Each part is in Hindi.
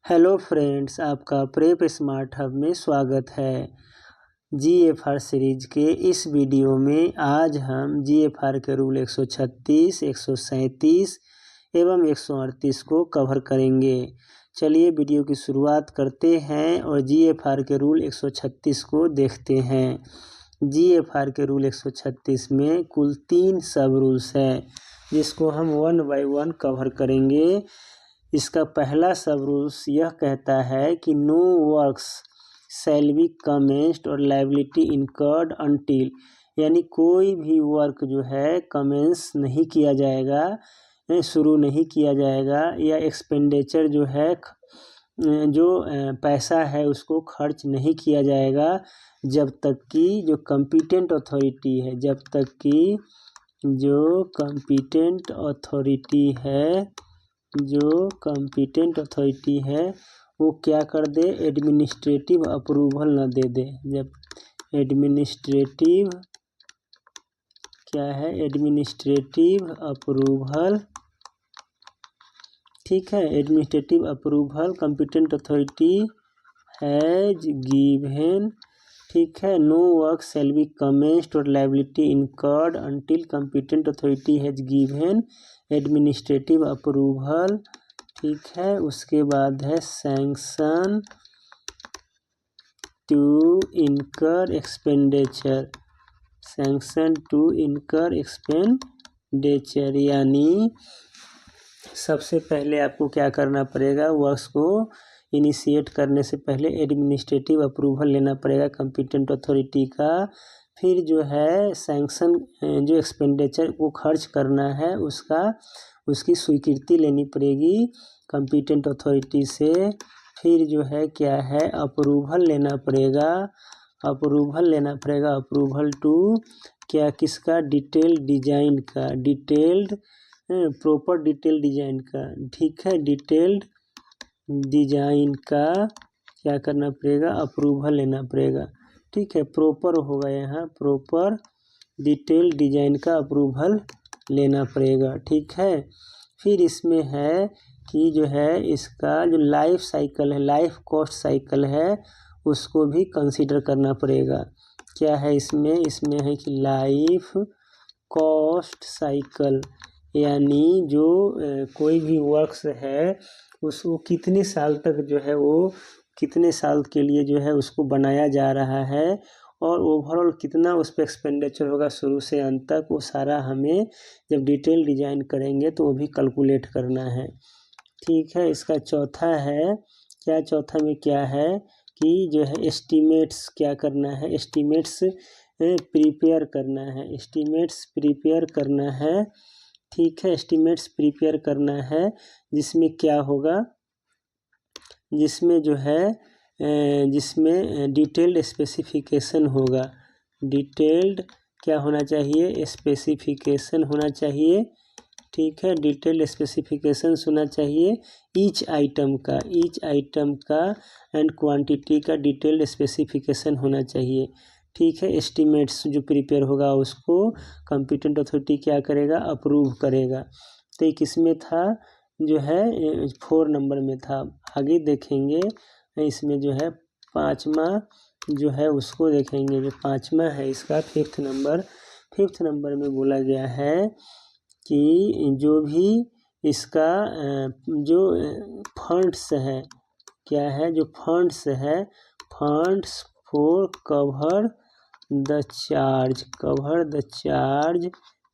हेलो फ्रेंड्स, आपका प्रेप स्मार्ट हब में स्वागत है। जीएफआर सीरीज के इस वीडियो में आज हम जीएफआर के रूल 136, 137 एवं 138 को कवर करेंगे। चलिए वीडियो की शुरुआत करते हैं और जीएफआर के रूल 136 को देखते हैं। जीएफआर के रूल 136 में कुल 3 सब रूल्स हैं जिसको हम 1 बाय 1 कवर करेंगे। इसका पहला सब रूल्स यह कहता है कि no works shall be commenced और लायबिलिटी इनकर्ड अनटिल, यानी कोई भी वर्क जो है कमेंस नहीं किया जाएगा, शुरू नहीं किया जाएगा, या एक्सपेंडिचर जो है जो पैसा है उसको खर्च नहीं किया जाएगा जब तक कि जो कॉम्पिटेंट अथॉरिटी है, जब तक कि जो कॉम्पिटेंट अथॉरिटी है वो क्या कर दे, एडमिनिस्ट्रेटिव अप्रूवल न दे दे। जब एडमिनिस्ट्रेटिव अप्रूवल, ठीक है, administrative approval competent authority has given, ठीक है। No work shall be commenced और liability incurred until competent authority has given administrative approval, ठीक है। उसके बाद है सैंक्शन टू इनकर एक्सपेंडिचर, यानी सबसे पहले आपको क्या करना पड़ेगा, वर्क्स को इनिशिएट करने से पहले एडमिनिस्ट्रेटिव अप्रूवल लेना पड़ेगा कॉम्पिटेंट अथॉरिटी का। फिर जो है सैंक्शन, जो एक्सपेंडिचर को खर्च करना है उसकी स्वीकृति लेनी पड़ेगी कॉम्पिटेंट अथॉरिटी से। फिर जो है क्या है, अप्रूवल लेना पड़ेगा, अप्रूवल टू क्या, किसका, डिटेल्ड डिजाइन का, प्रॉपर डिटेल डिजाइन का, ठीक है। डिटेल्ड डिजाइन का क्या करना पड़ेगा, अप्रूवल लेना पड़ेगा, ठीक है। प्रॉपर होगा यहाँ, प्रॉपर डिटेल डिजाइन का अप्रूवल लेना पड़ेगा, ठीक है। फिर इसमें है कि जो है इसका जो लाइफ साइकिल है, लाइफ कॉस्ट साइकिल है, उसको भी कंसीडर करना पड़ेगा। क्या है इसमें है कि लाइफ कॉस्ट साइकिल, यानी जो कोई भी वर्क्स है उसको कितने साल तक जो है वो कितने साल के लिए जो है उसको बनाया जा रहा है और ओवरऑल कितना उस पर एक्सपेंडिचर होगा शुरू से अंत तक, वो सारा हमें जब डिटेल डिजाइन करेंगे तो वो भी कैलकुलेट करना है, ठीक है। इसका चौथा है क्या, चौथा में क्या है कि जो है एस्टीमेट्स क्या करना है, एस्टीमेट्स प्रिपेयर करना है, ठीक है। एस्टीमेट्स प्रिपेयर करना है जिसमें क्या होगा, जिसमें जो है जिसमें डिटेल्ड स्पेसिफिकेशन होगा, डिटेल्ड क्या होना चाहिए, स्पेसिफिकेशन होना चाहिए, ठीक है। डिटेल्ड स्पेसिफिकेशन होना चाहिए ईच आइटम का एंड क्वांटिटी का डिटेल्ड स्पेसिफिकेशन होना चाहिए, ठीक है। एस्टीमेट्स जो प्रिपेयर होगा उसको कॉम्पिटेंट अथॉरिटी क्या करेगा, अप्रूव करेगा। तो ये किस में था, जो है 4 नंबर में था। आगे देखेंगे इसमें जो है 5वां जो है उसको देखेंगे, जो 5वां है इसका 5th नंबर में बोला गया है कि जो भी इसका जो फंड्स है, क्या है, जो फंड्स है, funds for cover the charge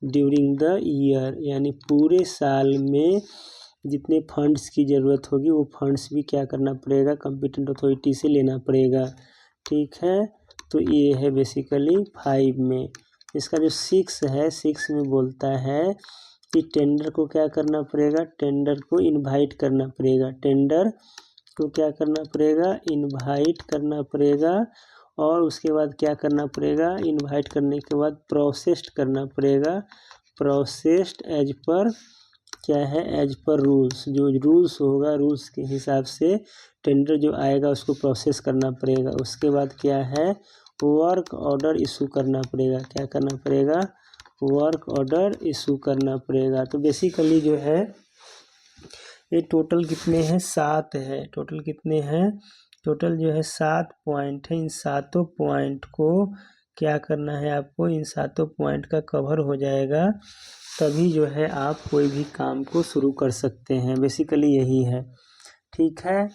during the year, यानी पूरे साल में जितने फंड्स की ज़रूरत होगी वो फंड्स भी क्या करना पड़ेगा, कॉम्पिटेंट अथॉरिटी से लेना पड़ेगा, ठीक है। तो ये है बेसिकली 5 में। इसका जो 6 है, 6 में बोलता है कि टेंडर को क्या करना पड़ेगा, टेंडर को इनवाइट करना पड़ेगा, टेंडर को क्या करना पड़ेगा, इनवाइट करना पड़ेगा। और उसके बाद क्या करना पड़ेगा, इनवाइट करने के बाद प्रोसेस्ड करना पड़ेगा, प्रोसेस्ड एज पर क्या है, एज पर रूल्स, जो रूल्स होगा रूल्स के हिसाब से टेंडर जो आएगा उसको प्रोसेस करना पड़ेगा। उसके बाद क्या है, वर्क ऑर्डर इशू करना पड़ेगा, क्या करना पड़ेगा, वर्क ऑर्डर इशू करना पड़ेगा। तो बेसिकली जो है ये टोटल कितने हैं, 7 है। टोटल कितने हैं, टोटल जो है 7 पॉइंट है। इन 7 पॉइंट को क्या करना है आपको, इन 7 पॉइंट का कवर हो जाएगा तभी जो है आप कोई भी काम को शुरू कर सकते हैं। बेसिकली यही है, ठीक है।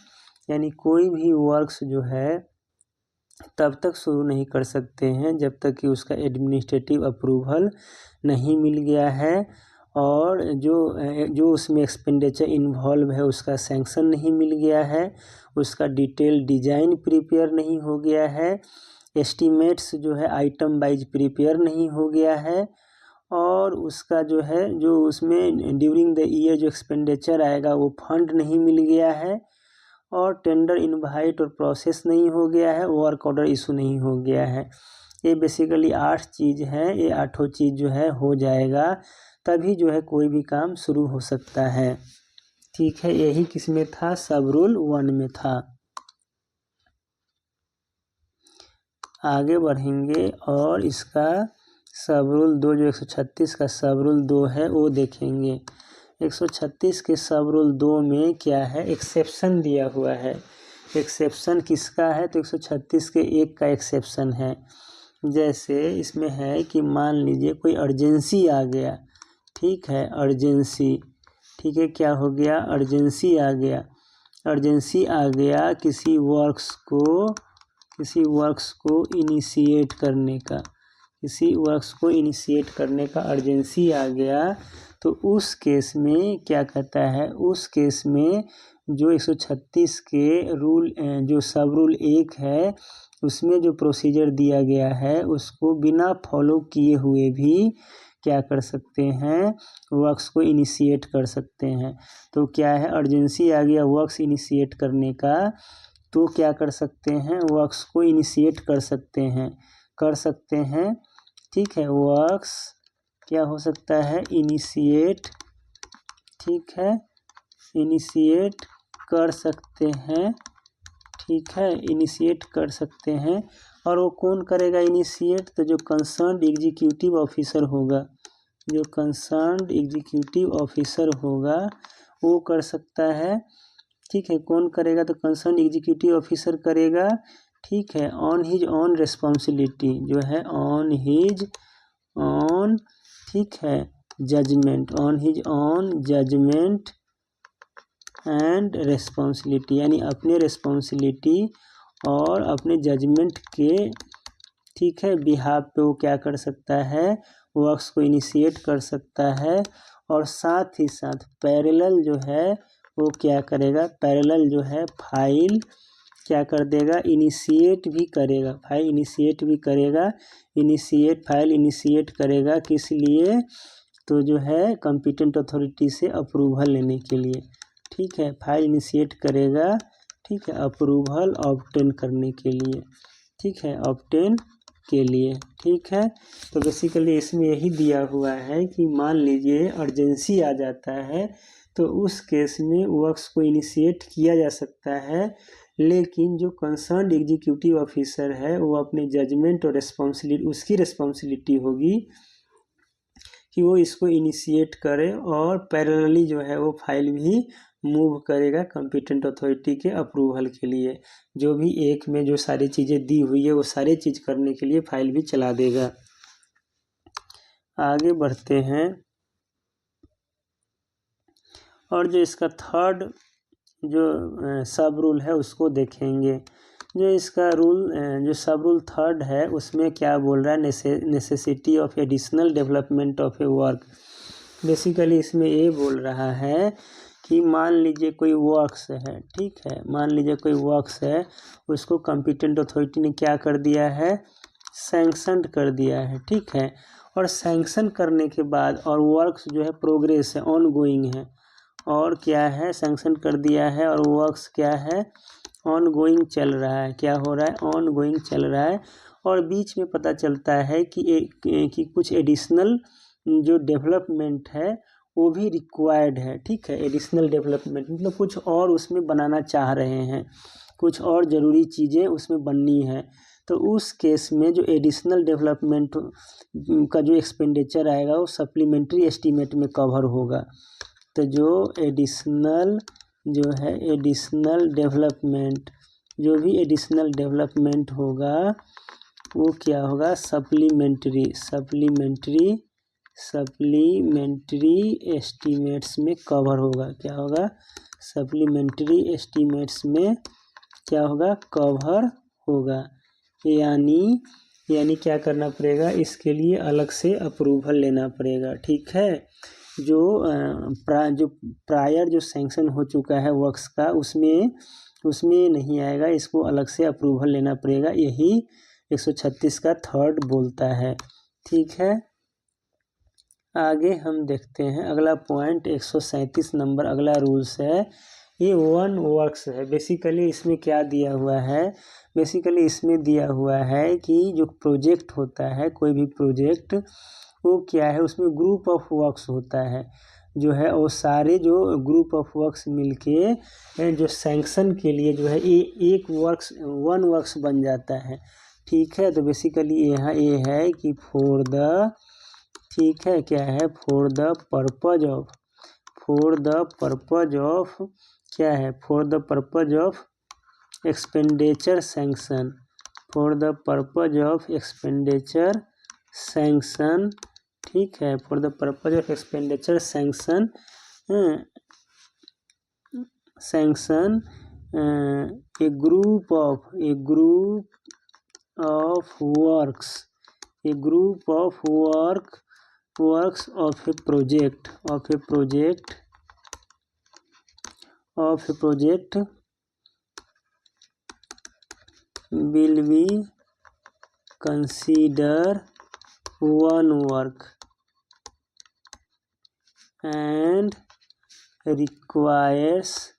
यानी कोई भी वर्क्स जो है तब तक शुरू नहीं कर सकते हैं जब तक कि उसका एडमिनिस्ट्रेटिव अप्रूवल नहीं मिल गया है और जो उसमें एक्सपेंडिचर इन्वॉल्व है उसका सैंक्शन नहीं मिल गया है, उसका डिटेल डिज़ाइन प्रिपेयर नहीं हो गया है, एस्टीमेट्स जो है आइटम वाइज प्रिपेयर नहीं हो गया है और उसका जो है जो उसमें ड्यूरिंग द ईयर जो एक्सपेंडिचर आएगा वो फंड नहीं मिल गया है और टेंडर इनवाइट और प्रोसेस नहीं हो गया है, वर्क ऑर्डर इशू नहीं हो गया है। ये बेसिकली 8 चीज़ हैं। ये 8 चीज़ जो है हो जाएगा तभी जो है कोई भी काम शुरू हो सकता है, ठीक है। यही किस में था, सब रूल 1 में था। आगे बढ़ेंगे और इसका सब रूल 2 जो 136 का सब रूल 2 है वो देखेंगे। 136 के सब रूल 2 में क्या है, एक्सेप्शन दिया हुआ है। एक्सेप्शन किसका है, तो 136 के 1 का एक्सेप्शन है। जैसे इसमें है कि मान लीजिए कोई अर्जेंसी आ गया, ठीक है, अर्जेंसी, ठीक है, क्या हो गया, अर्जेंसी आ गया। अर्जेंसी आ गया किसी वर्क्स को इनिशिएट करने का, किसी वर्क्स को इनिशिएट करने का अर्जेंसी आ गया तो उस केस में क्या कहता है, उस केस में जो 136 के रूल जो सब रूल 1 है उसमें जो प्रोसीजर दिया गया है उसको बिना फॉलो किए हुए भी क्या कर सकते हैं, वर्क्स को इनिशिएट कर सकते हैं। तो क्या है, अर्जेंसी आ गया वर्क्स इनिशिएट करने का तो क्या कर सकते हैं, वर्क्स को इनिशिएट कर सकते हैं, ठीक है। वर्क्स क्या हो सकता है, इनिशिएट, ठीक है, इनिशिएट कर सकते हैं, ठीक है, इनिशिएट कर सकते हैं। और वो कौन करेगा इनिशिएट, तो जो कंसर्न्ड एग्जीक्यूटिव ऑफिसर होगा, जो कंसर्न्ड एग्जीक्यूटिव ऑफिसर होगा वो कर सकता है, ठीक है। कौन करेगा, तो कंसर्न एग्जीक्यूटिव ऑफिसर करेगा, ठीक है, ऑन हिज ऑन रिस्पॉन्सिबिलिटी, जो है ऑन हिज ऑन, ठीक है, judgement, on his own judgement and responsibility, यानी अपने रिस्पॉन्सिबिलिटी और अपने जजमेंट के, ठीक है, बिहाफ पे वो क्या कर सकता है, वर्क्स को इनिशिएट कर सकता है। और साथ ही साथ पैरेलल जो है वो क्या करेगा, पैरेलल जो है फाइल क्या कर देगा, इनिशिएट भी करेगा, फाइल इनिशिएट भी करेगा, फाइल इनिशिएट करेगा किस लिए, तो जो है कॉम्पिटेंट अथॉरिटी से अप्रूवल लेने के लिए, ठीक है, फाइल इनिशिएट करेगा, ठीक है, अप्रूवल ऑब्टेन करने के लिए, ठीक है, ऑब्टेन के लिए, ठीक है। तो बेसिकली इसमें यही दिया हुआ है कि मान लीजिए अर्जेंसी आ जाता है तो उस केस में वर्क्स को इनिशिएट किया जा सकता है, लेकिन जो कंसर्न्ड एग्जीक्यूटिव ऑफिसर है वो अपने जजमेंट और रिस्पॉन्सिबिलिटी, उसकी रिस्पॉन्सिबिलिटी होगी कि वो इसको इनिशिएट करे और पैरेलली जो है वो फाइल भी मूव करेगा कॉम्पिटेंट अथॉरिटी के अप्रूवल के लिए। जो भी एक में जो सारी चीज़ें दी हुई है वो सारी चीज़ करने के लिए फाइल भी चला देगा। आगे बढ़ते हैं और जो इसका थर्ड जो सब रूल है उसको देखेंगे। जो इसका रूल जो सब रूल थर्ड है उसमें क्या बोल रहा है, necessity of additional development of A work. Basically इसमें ये बोल रहा है कि मान लीजिए कोई वर्क्स है, ठीक है, मान लीजिए कोई वर्क्स है, उसको कॉम्पिटेंट अथॉरिटी ने क्या कर दिया है, सैंक्शन कर दिया है, ठीक है। और सैंक्शन करने के बाद और वर्क्स जो है प्रोग्रेस है, ऑन गोइंग है, और क्या है, सैंक्शन कर दिया है और वर्क्स क्या है, ऑन गोइंग चल रहा है, क्या हो रहा है, ऑन गोइंग चल रहा है। और बीच में पता चलता है कि कुछ एडिशनल जो डेवलपमेंट है वो भी रिक्वायर्ड है, ठीक है। एडिशनल डेवलपमेंट मतलब कुछ और उसमें बनाना चाह रहे हैं, कुछ और ज़रूरी चीज़ें उसमें बननी है। तो उस केस में जो एडिशनल डेवलपमेंट का जो एक्सपेंडिचर आएगा वो सप्लीमेंट्री एस्टीमेट में कवर होगा। तो जो एडिशनल जो है एडिशनल डेवलपमेंट, जो भी एडिशनल डेवलपमेंट होगा वो क्या होगा, सप्लीमेंट्री एस्टीमेट्स में कवर होगा। क्या होगा, सप्लीमेंट्री एस्टीमेट्स में क्या होगा, कवर होगा। यानी क्या करना पड़ेगा, इसके लिए अलग से अप्रूवल लेना पड़ेगा। ठीक है, जो प्रायर जो सैंक्शन हो चुका है वर्क्स का उसमें नहीं आएगा, इसको अलग से अप्रूवल लेना पड़ेगा। यही 136 का थर्ड बोलता है। ठीक है, आगे हम देखते हैं अगला पॉइंट 137 नंबर अगला रूल्स है। ये वन वर्क्स है। बेसिकली इसमें क्या दिया हुआ है, बेसिकली इसमें दिया हुआ है कि जो प्रोजेक्ट होता है, कोई भी प्रोजेक्ट, वो क्या है, उसमें ग्रुप ऑफ वर्क्स होता है जो है, वो सारे जो ग्रुप ऑफ वर्क्स मिलके जो सैंक्शन के लिए जो है एक वर्क्स वन वर्क्स बन जाता है। ठीक है, तो बेसिकली यहाँ ये है कि फॉर द, ठीक है, क्या है, फॉर द पर्पज ऑफ क्या है, for the purpose of expenditure sanction, for the purpose of expenditure sanction. ठीक है, for the purpose of expenditure sanction A group of works of A project will be consider one work and requires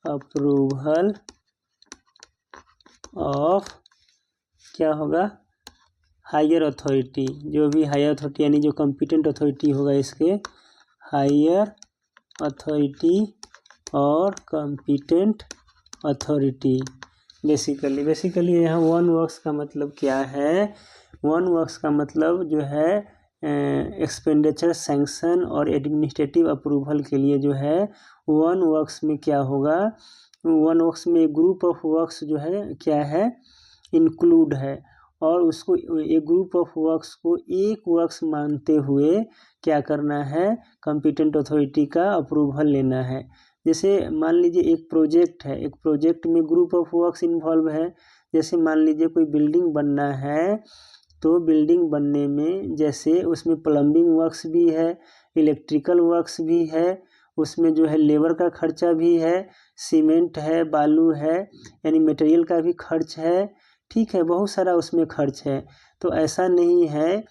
approval of क्या होगा, हायर अथॉरिटी। जो भी हायर अथॉरिटी यानी जो कॉम्पिटेंट अथॉरिटी होगा, इसके हायर अथॉरिटी और कॉम्पिटेंट अथॉरिटी। बेसिकली यहाँ वन वर्क्स का मतलब क्या है, वन वर्क्स का मतलब जो है एक्सपेंडिचर सैंक्शन और एडमिनिस्ट्रेटिव अप्रूवल के लिए जो है वन वर्क्स में क्या होगा, वन वर्क्स में ग्रुप ऑफ वर्क्स जो है क्या है, इंक्लूड है, और उसको एक ग्रुप ऑफ वर्क्स को एक वर्क्स मानते हुए क्या करना है, कॉम्पिटेंट अथॉरिटी का अप्रूवल लेना है। जैसे मान लीजिए एक प्रोजेक्ट है, एक प्रोजेक्ट में ग्रुप ऑफ वर्क्स इन्वॉल्व है। जैसे मान लीजिए कोई बिल्डिंग बनना है, तो बिल्डिंग बनने में जैसे उसमें प्लम्बिंग वर्क्स भी है, इलेक्ट्रिकल वर्क्स भी है, उसमें जो है लेबर का खर्चा भी है, सीमेंट है, बालू है, यानी मटेरियल का भी खर्च है। ठीक है, बहुत सारा उसमें खर्च है। तो ऐसा नहीं है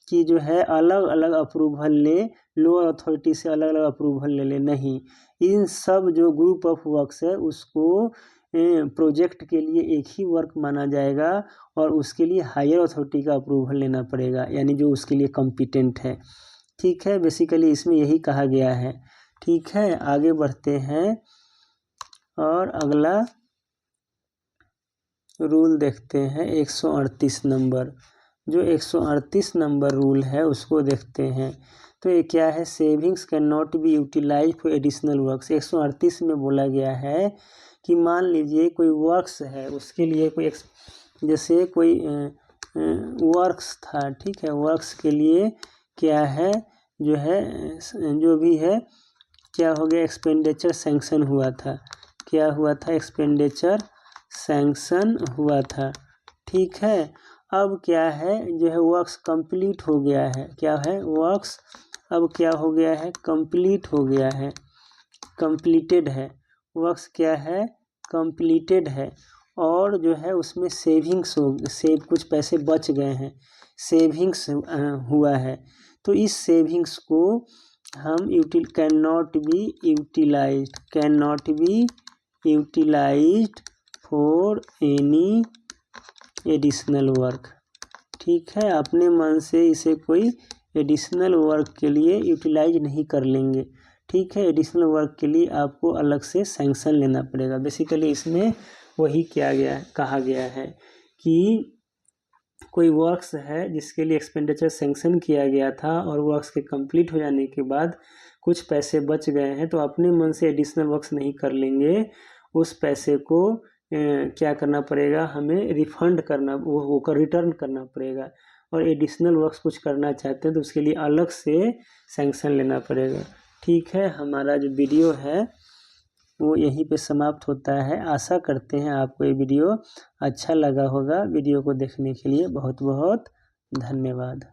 कि जो है अलग अलग अप्रूवल ले, लोअर अथॉरिटी से अलग अलग अप्रूवल ले, नहीं। इन सब जो ग्रुप ऑफ वर्क्स है उसको प्रोजेक्ट के लिए एक ही वर्क माना जाएगा, और उसके लिए हायर अथॉरिटी का अप्रूवल लेना पड़ेगा, यानी जो उसके लिए कॉम्पिटेंट है। ठीक है, बेसिकली इसमें यही कहा गया है। ठीक है, आगे बढ़ते हैं और अगला रूल देखते हैं 138 नंबर। जो 138 नंबर रूल है उसको देखते हैं। तो ये क्या है, savings can not be utilise for additional works. 138 में बोला गया है कि मान लीजिए कोई वर्क्स है, उसके लिए कोई जैसे कोई वर्क्स था। ठीक है, वर्क्स के लिए क्या है, जो है जो भी है क्या हो गया, एक्सपेंडिचर सैंक्शन हुआ था। क्या हुआ था, एक्सपेंडिचर सैंक्शन हुआ था। ठीक है, अब क्या है, जो है वर्क्स कंप्लीट हो गया है। क्या है, वर्क्स अब क्या हो गया है, कंप्लीट हो गया है, कंप्लीटेड है वर्क्स, क्या है, कंप्लीटेड है, और जो है उसमें सेविंग्स कुछ पैसे बच गए हैं, सेविंग्स हुआ है। तो इस सेविंग्स को हम can not be utilised for any additional work. ठीक है, अपने मन से इसे कोई एडिशनल वर्क के लिए यूटिलाइज नहीं कर लेंगे। ठीक है, एडिशनल वर्क के लिए आपको अलग से सैंक्शन लेना पड़ेगा। बेसिकली इसमें वही कहा गया है कि कोई वर्क्स है जिसके लिए एक्सपेंडिचर सैंक्शन किया गया था, और वर्क्स के कंप्लीट हो जाने के बाद कुछ पैसे बच गए हैं तो अपने मन से एडिशनल वर्क्स नहीं कर लेंगे, उस पैसे को क्या करना पड़ेगा, हमें रिफंड करना, वो रिटर्न करना पड़ेगा। और एडिशनल वर्क्स कुछ करना चाहते हैं तो उसके लिए अलग से सैंक्शन लेना पड़ेगा। ठीक है, हमारा जो वीडियो है वो यहीं पे समाप्त होता है। आशा करते हैं आपको ये वीडियो अच्छा लगा होगा। वीडियो को देखने के लिए बहुत बहुत धन्यवाद।